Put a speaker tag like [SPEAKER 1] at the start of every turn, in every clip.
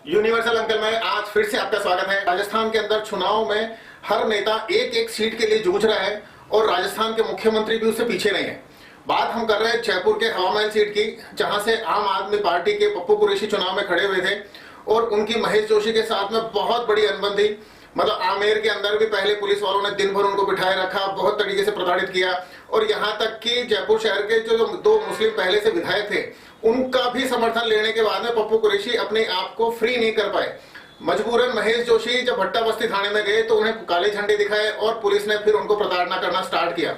[SPEAKER 1] Universal uncle में आज फिर से आपका स्वागत है। राजस्थान के अंदर चुनाव में हर नेता एक एक सीट के लिए जूझ रहा है और राजस्थान के मुख्यमंत्री भी उससे पीछे नहीं है। बात हम कर रहे हैं जयपुर के हवा महल सीट की, जहां से आम आदमी पार्टी के पप्पू कुरैशी चुनाव में खड़े हुए थे और उनकी महेश जोशी के साथ में बहुत बड़ी अनबन थी। मतलब आमेर के अंदर भी पहले पुलिस वालों ने दिन भर उनको बिठाए रखा, बहुत तरीके से प्रताड़ित किया और यहां तक कि जयपुर शहर के जो दो मुस्लिम पहले से विधायक थे उनका भी समर्थन लेने के बाद में पप्पू कुरैशी अपने आप को फ्री नहीं कर पाए। मजबूरन महेश जोशी जब भट्टा बस्ती थाने में गए तो उन्हें काले झंडे दिखाए और पुलिस ने फिर उनको प्रताड़ना करना स्टार्ट किया।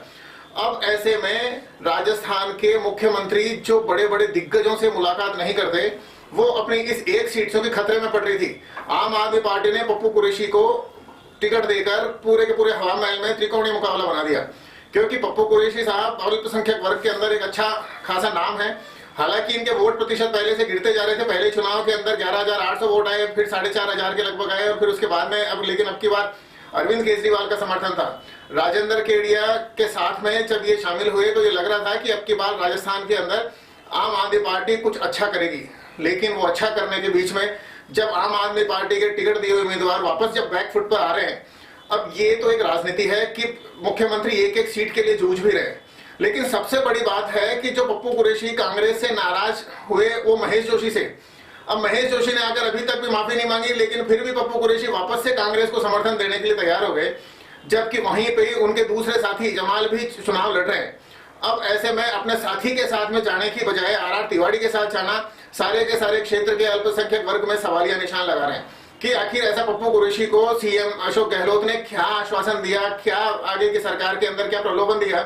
[SPEAKER 1] अब ऐसे में राजस्थान के मुख्यमंत्री जो बड़े बड़े दिग्गजों से मुलाकात नहीं करते, वो अपनी इस एक सीट से भी खतरे में पड़ रही थी। आम आदमी पार्टी ने पप्पू कुरैशी को टिकट देकर पूरे के पूरे हवा महल में त्रिकोणीय मुकाबला बना दिया, क्योंकि पप्पू कुरैशी साहब अल्पसंख्यक वर्ग के अंदर एक अच्छा खासा नाम है। हालांकि इनके वोट प्रतिशत पहले से गिरते जा रहे थे। पहले चुनाव के अंदर 11,800 वोट आए, फिर 4,500 के लगभग आए और फिर उसके बाद में अब की बार अरविंद केजरीवाल का समर्थन था। राजेंद्र केडिया के साथ में जब ये शामिल हुए तो ये लग रहा था कि अब की बार राजस्थान के अंदर आम आदमी पार्टी कुछ अच्छा करेगी, लेकिन वो अच्छा करने के बीच में जब आम आदमी पार्टी के टिकट दिए हुए उम्मीदवार वापस जब बैकफुट पर आ रहे हैं, अब ये तो एक राजनीति है कि मुख्यमंत्री एक एक सीट के लिए जूझ भी रहे। लेकिन सबसे बड़ी बात है कि जो पप्पू कुरैशी कांग्रेस से नाराज हुए वो महेश जोशी से। अब महेश जोशी ने आकर अभी तक भी माफी नहीं मांगी, लेकिन फिर भी पप्पू कुरैशी वापस से कांग्रेस को समर्थन देने के लिए तैयार हो गए, जबकि वहीं पे ही उनके दूसरे साथी जमाल भी चुनाव लड़ रहे हैं। अब ऐसे में अपने साथी के साथ में जाने की बजाय आर तिवारी के साथ जाना सारे के सारे क्षेत्र के अल्पसंख्यक वर्ग में सवालिया निशान लगा रहे हैं कि आखिर ऐसा पप्पू कुरैशी को सीएम अशोक गहलोत ने क्या आश्वासन दिया, क्या आगे की सरकार के अंदर क्या प्रलोभन दिया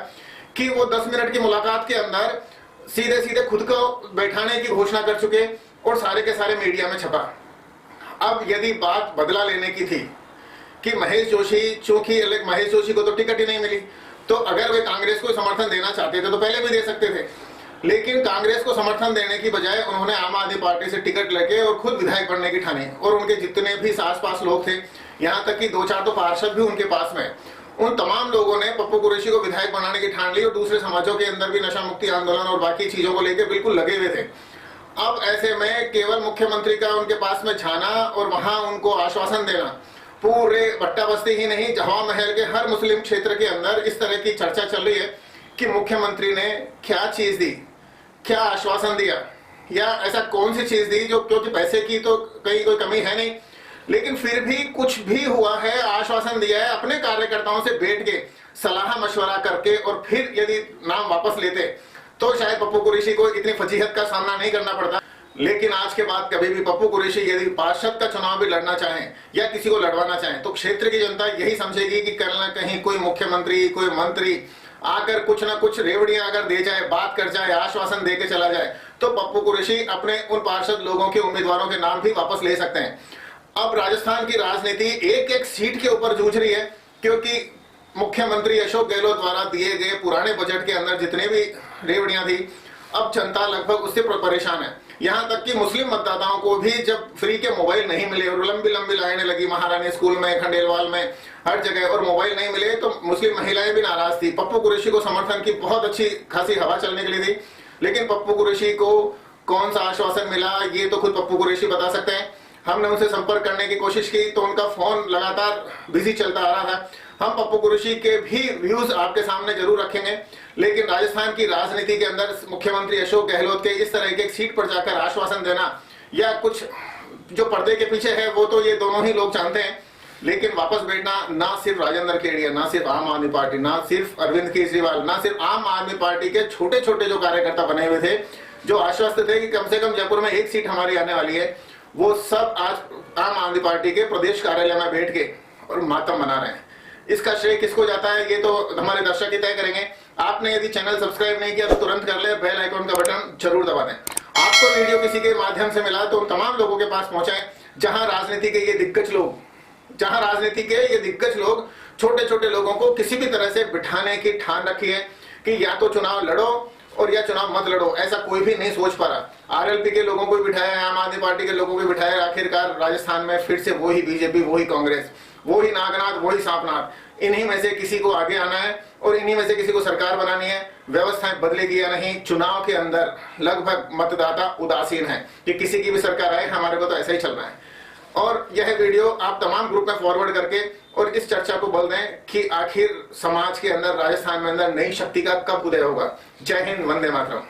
[SPEAKER 1] कि वो 10 मिनट की मुलाकात के अंदर सीधे सीधे खुद को बैठाने की घोषणा कर चुके और सारे के सारे मीडिया में छपा। अब यदि बात बदला लेने की थी कि महेश जोशी, चूंकि महेश जोशी को तो टिकट ही नहीं मिली, तो अगर वे कांग्रेस को समर्थन देना चाहते थे तो पहले भी दे सकते थे, लेकिन कांग्रेस को समर्थन देने की बजाय उन्होंने आम आदमी पार्टी से टिकट लेके और खुद विधायक बनने की ठानी। और उनके जितने भी आस-पास लोग थे, यहाँ तक कि 2-4 तो पार्षद भी उनके पास में, उन तमाम लोगों ने पप्पू कुरैशी को विधायक बनाने की ठान ली और दूसरे समाजों के अंदर भी नशा मुक्ति आंदोलन और बाकी चीजों को लेकर बिल्कुल लगे हुए थे। अब ऐसे में केवल मुख्यमंत्री का उनके पास में जाना और वहां उनको आश्वासन देना, पूरे भट्टा बस्ती ही नहीं हवा महल के हर मुस्लिम क्षेत्र के अंदर इस तरह की चर्चा चल रही है कि मुख्यमंत्री ने क्या चीज दी, क्या आश्वासन दिया, या ऐसा कौन सी चीज दी जो, क्योंकि पैसे की तो कहीं कोई कमी है नहीं, लेकिन फिर भी कुछ भी हुआ है, आश्वासन दिया है, अपने कार्यकर्ताओं से बैठ के सलाह मशवरा करके और फिर यदि नाम वापस लेते तो शायद पप्पू कुरैशी को इतनी फजीहत का सामना नहीं करना पड़ता। लेकिन आज के बाद कभी भी पप्पू कुरैशी यदि पार्षद का चुनाव भी लड़ना चाहें या किसी को लड़वाना चाहें तो क्षेत्र की जनता यही समझेगी कि कहीं ना कहीं कोई मुख्यमंत्री, कोई मंत्री आकर कुछ ना कुछ रेवड़ियां अगर दे जाए, बात कर जाए, आश्वासन दे के चला जाए, तो पप्पू कुरैशी अपने उन पार्षद लोगों के उम्मीदवारों के नाम भी वापस ले सकते हैं। अब राजस्थान की राजनीति एक एक सीट के ऊपर जूझ रही है, क्योंकि मुख्यमंत्री अशोक गहलोत द्वारा दिए गए पुराने बजट के अंदर जितने भी रेवड़ियां थी, अब जनता लगभग उससे परेशान है। यहाँ तक कि मुस्लिम मतदाताओं को भी जब फ्री के मोबाइल नहीं मिले और लंबी लंबी लाइनें लगी महारानी स्कूल में, खंडेलवाल में, हर जगह, और मोबाइल नहीं मिले तो मुस्लिम महिलाएं भी नाराज थी। पप्पू कुरैशी को समर्थन की बहुत अच्छी खासी हवा चलने के लिए थी, लेकिन पप्पू कुरैशी को कौन सा आश्वासन मिला ये तो खुद पप्पू कुरैशी बता सकते हैं। हमने उनसे संपर्क करने की कोशिश की तो उनका फोन लगातार बिजी चलता आ रहा था। हम पप्पू कुरैशी के भी व्यूज आपके सामने जरूर रखेंगे, लेकिन राजस्थान की राजनीति के अंदर मुख्यमंत्री अशोक गहलोत के इस तरह के सीट पर जाकर आश्वासन देना या कुछ जो पर्दे के पीछे है वो तो ये दोनों ही लोग जानते हैं, लेकिन वापस बैठना ना सिर्फ राजेंद्र केडिया, ना सिर्फ आम आदमी पार्टी, ना सिर्फ अरविंद केजरीवाल, ना सिर्फ आम आदमी पार्टी के छोटे छोटे जो कार्यकर्ता बने हुए थे जो आश्वस्त थे कि कम से कम जयपुर में एक सीट हमारी आने वाली है, वो सब आज आम आदमी पार्टी के प्रदेश कार्यालय में बैठ के और मातम मना रहे हैं। इसका श्रेय किसको जाता है ये तो हमारे दर्शक ही तय करेंगे। आपने यदि चैनल सब्सक्राइब नहीं किया तो तुरंत कर ले, बेल आइकॉन का बटन जरूर दबा दें। आपको वीडियो किसी के माध्यम से मिला तो उन तमाम लोगों के पास पहुंचाएं जहां राजनीति के ये दिग्गज लोग छोटे छोटे लोगों को किसी भी तरह से बिठाने की ठान रखी है कि या तो चुनाव लड़ो और या चुनाव मत लड़ो, ऐसा कोई भी नहीं सोच पा रहा। आरएलपी के लोगों को बिठाया, आम आदमी पार्टी के लोगों को बिठाया, आखिरकार राजस्थान में फिर से वही बीजेपी, वही कांग्रेस, वही नागनाथ, वही सांपनाथ, इन्हीं में से किसी को आगे आना है और इन्हीं में से किसी को सरकार बनानी है। व्यवस्थाएं बदलेगी या नहीं, चुनाव के अंदर लगभग मतदाता उदासीन है कि किसी की भी सरकार आए, हमारे को तो ऐसा ही चलना है। और यह वीडियो आप तमाम ग्रुप में फॉरवर्ड करके और इस चर्चा को बोल दें कि आखिर समाज के अंदर, राजस्थान में अंदर नई शक्ति का कब उदय होगा। जय हिंद, वंदे मातरम।